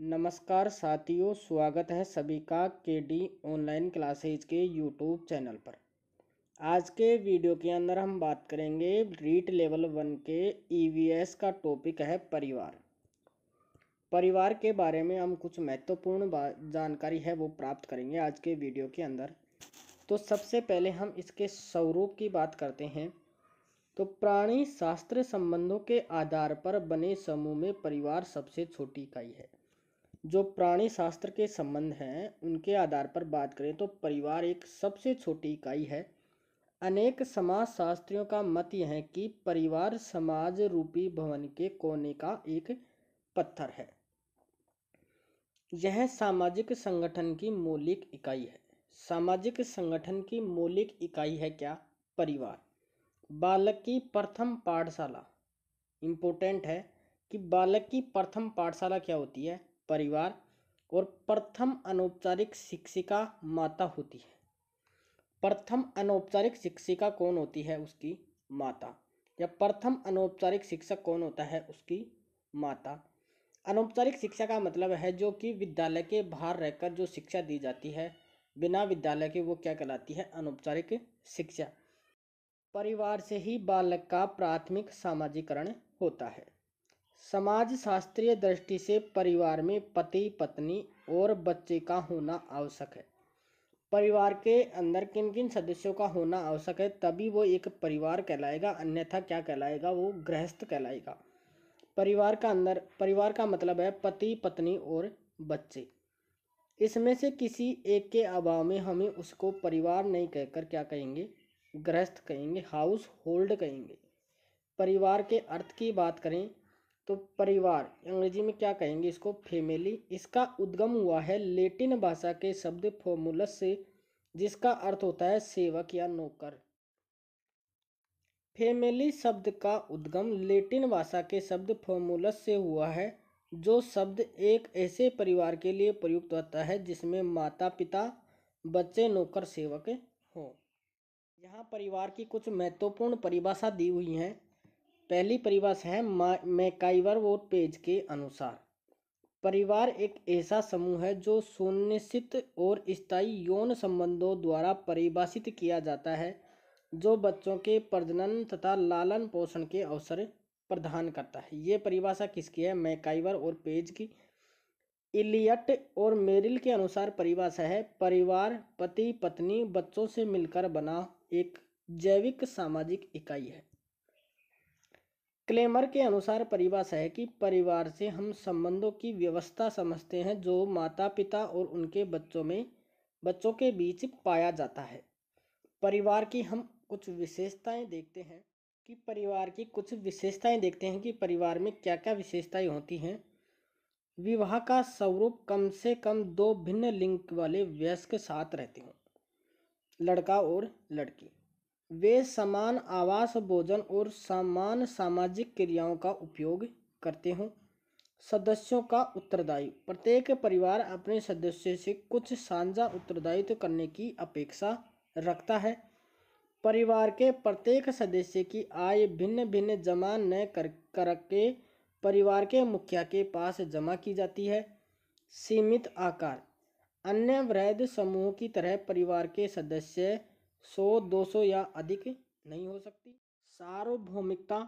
नमस्कार साथियों, स्वागत है सभी का केडी ऑनलाइन क्लासेज के यूट्यूब चैनल पर। आज के वीडियो के अंदर हम बात करेंगे रीट लेवल 1 के ईवीएस का टॉपिक है परिवार। परिवार के बारे में हम कुछ महत्वपूर्ण जानकारी है वो प्राप्त करेंगे आज के वीडियो के अंदर। तो सबसे पहले हम इसके स्वरूप की बात करते हैं। तो प्राणी शास्त्र संबंधों के आधार पर बने समूह में परिवार सबसे छोटी इकाई है। जो प्राणी शास्त्र के संबंध हैं उनके आधार पर बात करें तो परिवार एक सबसे छोटी इकाई है। अनेक समाज शास्त्रियों का मत यह है कि परिवार समाज रूपी भवन के कोने का एक पत्थर है। यह सामाजिक संगठन की मौलिक इकाई है। सामाजिक संगठन की मौलिक इकाई है क्या? परिवार। बालक की प्रथम पाठशाला, इम्पोर्टेंट है कि बालक की प्रथम पाठशाला क्या होती है? परिवार। और प्रथम अनौपचारिक शिक्षिका माता होती है। प्रथम अनौपचारिक शिक्षिका कौन होती है? उसकी माता। या प्रथम अनौपचारिक शिक्षक कौन होता है? उसकी माता। अनौपचारिक शिक्षा का मतलब है जो कि विद्यालय के बाहर रहकर जो शिक्षा दी जाती है बिना विद्यालय के, वो क्या कहलाती है? अनौपचारिक शिक्षा। परिवार से ही बालक का प्राथमिक सामाजिकरण होता है। समाज शास्त्रीय दृष्टि से परिवार में पति पत्नी और बच्चे का होना आवश्यक है। परिवार के अंदर किन किन सदस्यों का होना आवश्यक है तभी वो एक परिवार कहलाएगा, अन्यथा क्या कहलाएगा? वो गृहस्थ कहलाएगा। परिवार का मतलब है पति पत्नी और बच्चे। इसमें से किसी एक के अभाव में हमें उसको परिवार नहीं कहकर क्या कहेंगे? गृहस्थ कहेंगे, हाउस होल्ड कहेंगे। परिवार के अर्थ की बात करें तो परिवार अंग्रेजी में क्या कहेंगे? इसको फैमिली। इसका उद्गम हुआ है लैटिन भाषा के शब्द फॉर्मूलस से, जिसका अर्थ होता है सेवक या नौकर। फैमिली शब्द का उद्गम लैटिन भाषा के शब्द फॉर्मूलस से हुआ है, जो शब्द एक ऐसे परिवार के लिए प्रयुक्त होता है जिसमें माता पिता, बच्चे, नौकर, सेवक हो। यहाँ परिवार की कुछ महत्वपूर्ण परिभाषा दी हुई है। पहली परिभाषा है मैकाइवर और पेज के अनुसार, परिवार एक ऐसा समूह है जो सुनिश्चित और स्थायी यौन संबंधों द्वारा परिभाषित किया जाता है, जो बच्चों के प्रजनन तथा लालन पोषण के अवसर प्रदान करता है। ये परिभाषा किसकी है? मैकाइवर और पेज की। इलियट और मेरिल के अनुसार परिभाषा है परिवार पति पत्नी बच्चों से मिलकर बना एक जैविक सामाजिक इकाई है। क्लेमर के अनुसार परिभाषा है कि परिवार से हम संबंधों की व्यवस्था समझते हैं जो माता पिता और उनके बच्चों के बीच पाया जाता है। परिवार की हम कुछ विशेषताएं देखते हैं कि परिवार में क्या क्या विशेषताएं होती हैं। विवाह का स्वरूप कम से कम दो भिन्न लिंग वाले वयस्क साथ रहते हों, लड़का और लड़की। वे समान आवास, भोजन और समान सामाजिक क्रियाओं का उपयोग करते हों। सदस्यों का उत्तरदायित्व, प्रत्येक परिवार अपने सदस्य से कुछ साझा उत्तरदायित्व करने की अपेक्षा रखता है। परिवार के प्रत्येक सदस्य की आय भिन्न भिन्न जमा न करके परिवार के मुखिया के पास जमा की जाती है। सीमित आकार, अन्य वृहद समूहों की तरह परिवार के सदस्य 100, 200 या अधिक नहीं हो सकती। सार्वभौमिकता,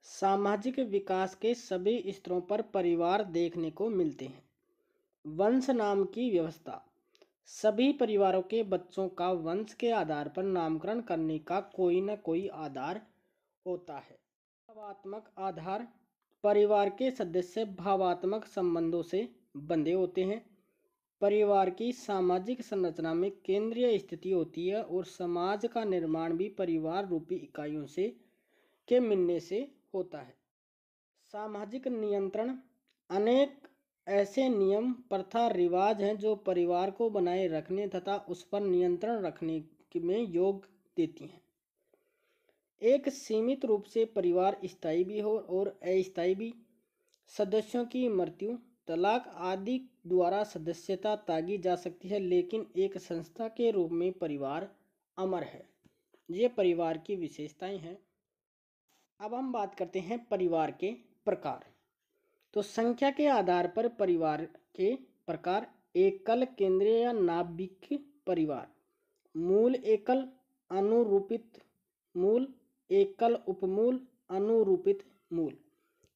सामाजिक विकास के सभी स्तरों पर परिवार देखने को मिलते हैं। वंश नाम की व्यवस्था, सभी परिवारों के बच्चों का वंश के आधार पर नामकरण करने का कोई न कोई आधार होता है। भावात्मक आधार, परिवार के सदस्य भावात्मक संबंधों से बंधे होते हैं। परिवार की सामाजिक संरचना में केंद्रीय स्थिति होती है और समाज का निर्माण भी परिवार रूपी इकाइयों के मिलने से होता है। सामाजिक नियंत्रण, अनेक ऐसे नियम प्रथा रिवाज हैं जो परिवार को बनाए रखने तथा उस पर नियंत्रण रखने में योग देती हैं। एक सीमित रूप से परिवार स्थायी भी हो और अस्थायी भी। सदस्यों की मृत्यु, तलाक आदि द्वारा सदस्यता त्यागी जा सकती है, लेकिन एक संस्था के रूप में परिवार अमर है। ये परिवार की विशेषताएं हैं। अब हम बात करते हैं परिवार के प्रकार। तो संख्या के आधार पर परिवार के प्रकार: एकल केंद्रीय या नाभिक परिवार, मूल एकल, अनुरूपित मूल, एकल उपमूल, अनुरूपित मूल।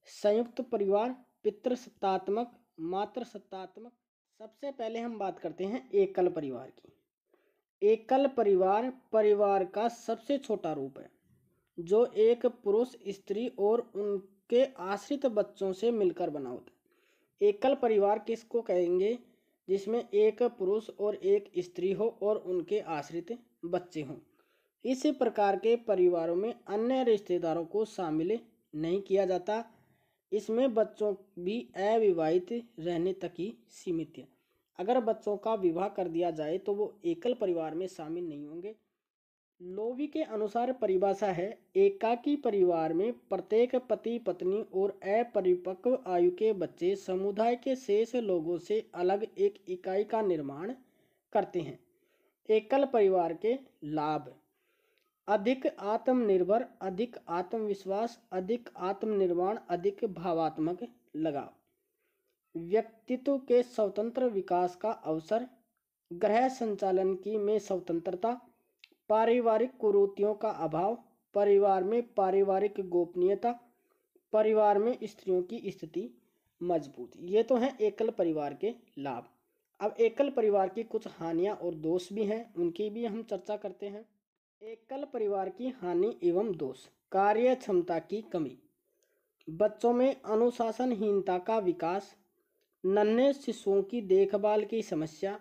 संयुक्त परिवार, पितृसत्तात्मक, मातृसत्तात्मक। सबसे पहले हम बात करते हैं एकल परिवार की। एकल परिवार परिवार का सबसे छोटा रूप है जो एक पुरुष, स्त्री और उनके आश्रित बच्चों से मिलकर बना होता है। एकल परिवार किसको कहेंगे? जिसमें एक पुरुष और एक स्त्री हो और उनके आश्रित बच्चे हों। इस प्रकार के परिवारों में अन्य रिश्तेदारों को शामिल नहीं किया जाता। इसमें बच्चों भी अविवाहित रहने तक ही सीमित है। अगर बच्चों का विवाह कर दिया जाए तो वो एकल परिवार में शामिल नहीं होंगे। लोवी के अनुसार परिभाषा है: एकाकी परिवार में प्रत्येक पति पत्नी और अपरिपक्व आयु के बच्चे समुदाय के शेष लोगों से अलग एक इकाई का निर्माण करते हैं। एकल परिवार के लाभ: अधिक आत्मनिर्भर, अधिक आत्मविश्वास, अधिक आत्मनिर्माण, अधिक भावात्मक लगाव, व्यक्तित्व के स्वतंत्र विकास का अवसर, गृह संचालन की में स्वतंत्रता, पारिवारिक कुरीतियों का अभाव, परिवार में पारिवारिक गोपनीयता, परिवार में स्त्रियों की स्थिति मजबूत। ये तो हैं एकल परिवार के लाभ। अब एकल परिवार की कुछ हानियां और दोष भी हैं, उनकी भी हम चर्चा करते हैं। एकल परिवार की हानि एवं दोष: कार्य क्षमता की कमी, बच्चों में अनुशासनहीनता का विकास, नन्हे शिशुओं की देखभाल की समस्या,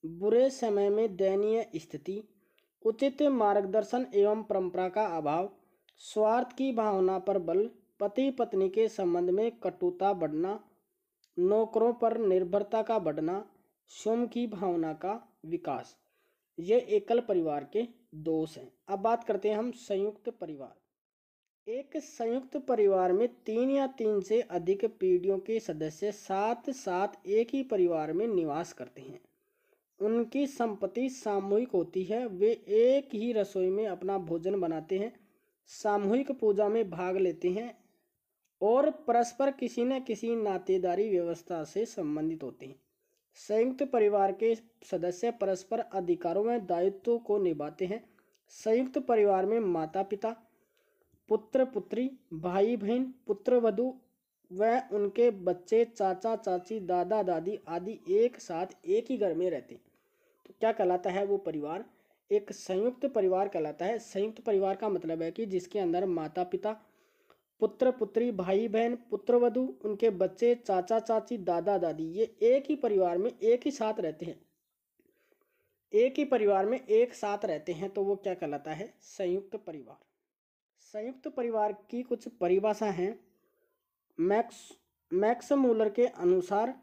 बुरे समय में दयनीय स्थिति, उचित मार्गदर्शन एवं परंपरा का अभाव, स्वार्थ की भावना पर बल, पति पत्नी के संबंध में कटुता बढ़ना, नौकरों पर निर्भरता का बढ़ना, स्वयं की भावना का विकास। ये एकल परिवार के दोष हैं। अब बात करते हैं हम संयुक्त परिवार। एक संयुक्त परिवार में 3 या 3 से अधिक पीढ़ियों के सदस्य साथ साथ एक ही परिवार में निवास करते हैं। उनकी संपत्ति सामूहिक होती है। वे एक ही रसोई में अपना भोजन बनाते हैं, सामूहिक पूजा में भाग लेते हैं और परस्पर किसी न किसी नातेदारी व्यवस्था से संबंधित होते हैं। संयुक्त परिवार के सदस्य परस्पर अधिकारों में दायित्वों को निभाते हैं। संयुक्त परिवार में माता पिता, पुत्र पुत्री, भाई बहन, पुत्र वधू व उनके बच्चे, चाचा चाची, दादा दादी आदि एक साथ एक ही घर में रहते हैं। तो क्या कहलाता है वो परिवार? एक संयुक्त परिवार कहलाता है। संयुक्त परिवार का मतलब है कि जिसके अंदर माता पिता, पुत्र पुत्री, भाई बहन, पुत्र वधू, उनके बच्चे, चाचा चाची, दादा दादी, ये एक ही परिवार में एक ही साथ रहते हैं। एक ही परिवार में एक साथ रहते हैं तो वो क्या कहलाता है? संयुक्त परिवार। संयुक्त परिवार की कुछ परिभाषा हैं। मैक्स मूलर के अनुसार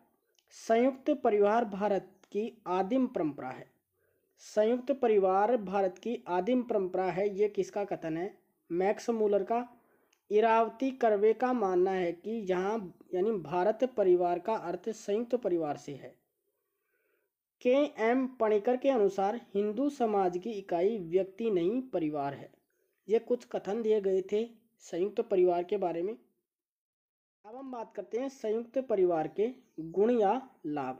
संयुक्त परिवार भारत की आदिम परंपरा है। संयुक्त परिवार भारत की आदिम परंपरा है, ये किसका कथन है? मैक्स मूलर का। इरावती कर्वे का मानना है कि यहाँ यानी भारत परिवार का अर्थ संयुक्त परिवार से है। के एम पणिकर के अनुसार हिंदू समाज की इकाई व्यक्ति नहीं परिवार है। ये कुछ कथन दिए गए थे संयुक्त परिवार के बारे में। अब हम बात करते हैं संयुक्त परिवार के गुण या लाभ।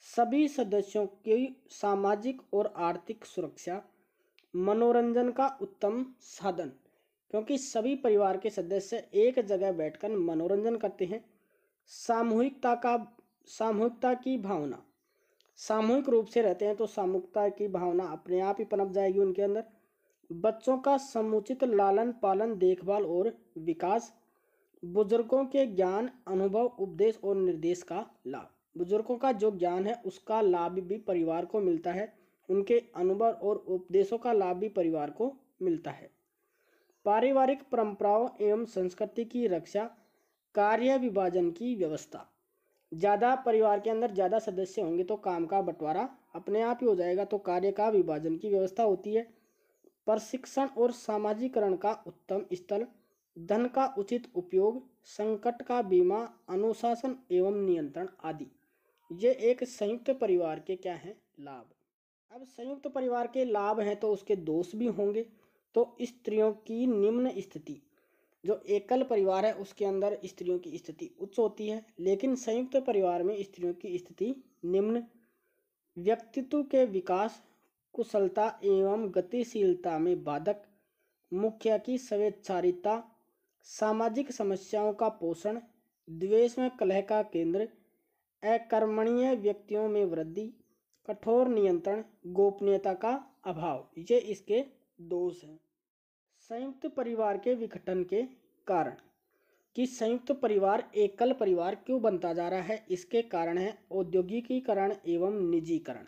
सभी सदस्यों की सामाजिक और आर्थिक सुरक्षा, मनोरंजन का उत्तम साधन, क्योंकि सभी परिवार के सदस्य एक जगह बैठकर मनोरंजन करते हैं। सामूहिकता की भावना, सामूहिक रूप से रहते हैं तो सामूहिकता की भावना अपने आप ही पनप जाएगी उनके अंदर। बच्चों का समुचित लालन पालन, देखभाल और विकास, बुजुर्गों के ज्ञान, अनुभव, उपदेश और निर्देश का लाभ। बुजुर्गों का जो ज्ञान है उसका लाभ भी परिवार को मिलता है, उनके अनुभव और उपदेशों का लाभ भी परिवार को मिलता है। पारिवारिक परंपराओं एवं संस्कृति की रक्षा, कार्य विभाजन की व्यवस्था। ज़्यादा परिवार के अंदर ज़्यादा सदस्य होंगे तो काम का बंटवारा अपने आप ही हो जाएगा, तो कार्य का विभाजन की व्यवस्था होती है। प्रशिक्षण और सामाजिकरण का उत्तम स्थल, धन का उचित उपयोग, संकट का बीमा, अनुशासन एवं नियंत्रण आदि। ये एक संयुक्त परिवार के क्या हैं? लाभ। अब संयुक्त परिवार के लाभ हैं तो उसके दोष भी होंगे। तो स्त्रियों की निम्न स्थिति, जो एकल परिवार है उसके अंदर स्त्रियों की स्थिति उच्च होती है, लेकिन संयुक्त परिवार में स्त्रियों की स्थिति निम्न। व्यक्तित्व के विकास, कुशलता एवं गतिशीलता में बाधक, मुखिया की स्वेच्छाचारिता, सामाजिक समस्याओं का पोषण, द्वेष में कलह का केंद्र, अकर्मणीय व्यक्तियों में वृद्धि, कठोर नियंत्रण, गोपनीयता का अभाव, ये इसके दोष हैं। संयुक्त परिवार के विघटन के कारण कि संयुक्त परिवार एकल परिवार क्यों बनता जा रहा है, इसके कारण है औद्योगिकीकरण एवं निजीकरण,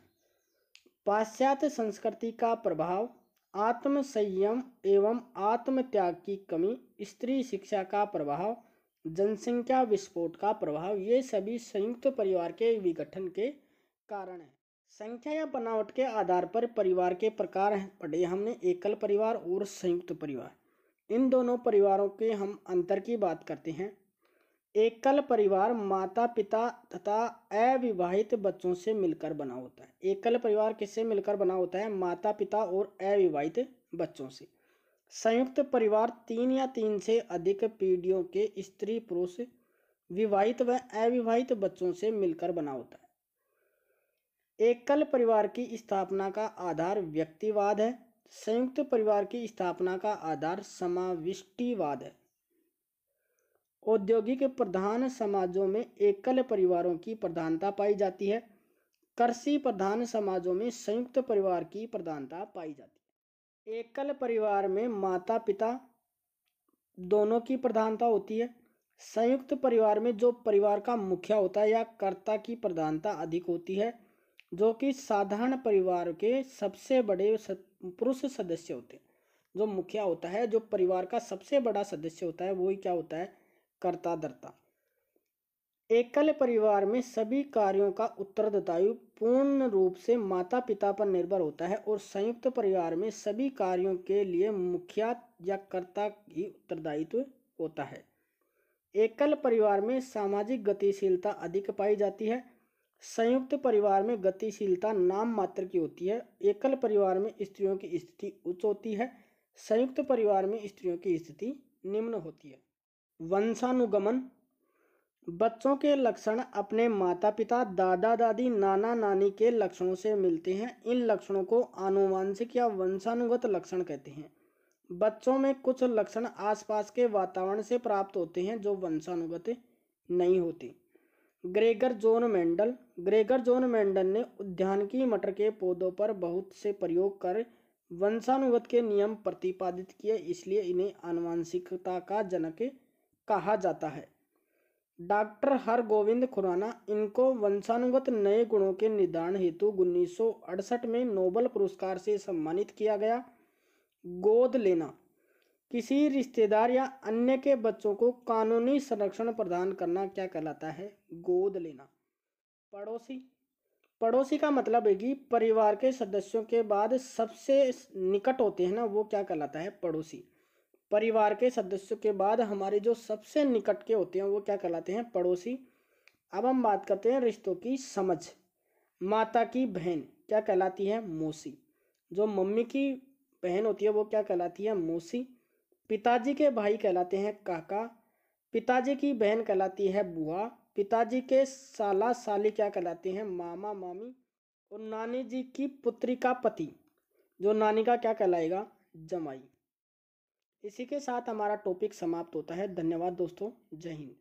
पाश्चात्य संस्कृति का प्रभाव, आत्म संयम एवं आत्मत्याग की कमी, स्त्री शिक्षा का प्रभाव, जनसंख्या विस्फोट का प्रभाव, ये सभी संयुक्त परिवार के विघटन के कारण हैं। संख्या या बनावट के आधार पर परिवार के प्रकार पढ़े हमने, एकल परिवार और संयुक्त परिवार। इन दोनों परिवारों के हम अंतर की बात करते हैं। एकल परिवार माता पिता तथा अविवाहित बच्चों से मिलकर बना होता है। एकल परिवार किससे मिलकर बना होता है? माता पिता और अविवाहित बच्चों से। संयुक्त परिवार 3 या 3 से अधिक पीढ़ियों के स्त्री पुरुष विवाहित व अविवाहित बच्चों से मिलकर बना होता है। एकल परिवार की स्थापना का आधार व्यक्तिवाद है, संयुक्त परिवार की स्थापना का आधार समाविष्टिवाद है। औद्योगिक प्रधान समाजों में एकल परिवारों की प्रधानता पाई जाती है, कृषि प्रधान समाजों में संयुक्त परिवार की प्रधानता पाई जाती है। एकल परिवार में माता पिता दोनों की प्रधानता होती है। संयुक्त परिवार में जो परिवार का मुखिया होता है या कर्ता की प्रधानता अधिक होती है, जो कि साधारण परिवार के सबसे बड़े पुरुष सदस्य होते हैं। जो मुखिया होता है, जो परिवार का सबसे बड़ा सदस्य होता है, वही क्या होता है? कर्ता धर्ता। एकल परिवार में सभी कार्यों का उत्तरदायित्व पूर्ण रूप से माता पिता पर निर्भर होता है और संयुक्त परिवार में सभी कार्यों के लिए मुखिया या कर्ता की उत्तरदायित्व होता है। एकल परिवार में सामाजिक गतिशीलता अधिक पाई जाती है, संयुक्त परिवार में गतिशीलता नाम मात्र की होती है। एकल परिवार में स्त्रियों की स्थिति उच्च होती है, संयुक्त परिवार में स्त्रियों की स्थिति निम्न होती है। वंशानुगमन, बच्चों के लक्षण अपने माता पिता दादा दादी नाना नानी के लक्षणों से मिलते हैं। इन लक्षणों को आनुवंशिक या वंशानुगत लक्षण कहते हैं। बच्चों में कुछ लक्षण आसपास के वातावरण से प्राप्त होते हैं जो वंशानुगत नहीं होते। ग्रेगर जोन मेंडल ने उद्यानिकी मटर के पौधों पर बहुत से प्रयोग कर वंशानुगत के नियम प्रतिपादित किए, इसलिए इन्हें आनुवंशिकता का जनक कहा जाता है। डॉक्टर हरगोविंद खुराना इनको वंशानुगत नए गुणों के निर्धारण हेतु 1968 में नोबेल पुरस्कार से सम्मानित किया गया। गोद लेना, किसी रिश्तेदार या अन्य के बच्चों को कानूनी संरक्षण प्रदान करना क्या कहलाता है? गोद लेना। पड़ोसी का मतलब है कि परिवार के सदस्यों के बाद सबसे निकट होते हैं ना, वो क्या कहलाता है? पड़ोसी। परिवार के सदस्यों के बाद हमारे जो सबसे निकट के होते हैं वो क्या कहलाते हैं? पड़ोसी। अब हम बात करते हैं रिश्तों की समझ। माता की बहन क्या कहलाती है? मौसी। जो मम्मी की बहन होती है वो क्या कहलाती है? मौसी। पिताजी के भाई कहलाते हैं काका, पिताजी की बहन कहलाती है बुआ, पिताजी के साला साली क्या कहलाते हैं? मामा मामी। और नानी जी की पुत्री का पति, जो नानी का क्या कहलाएगा? जमाई। इसी के साथ हमारा टॉपिक समाप्त होता है। धन्यवाद दोस्तों, जय हिंद।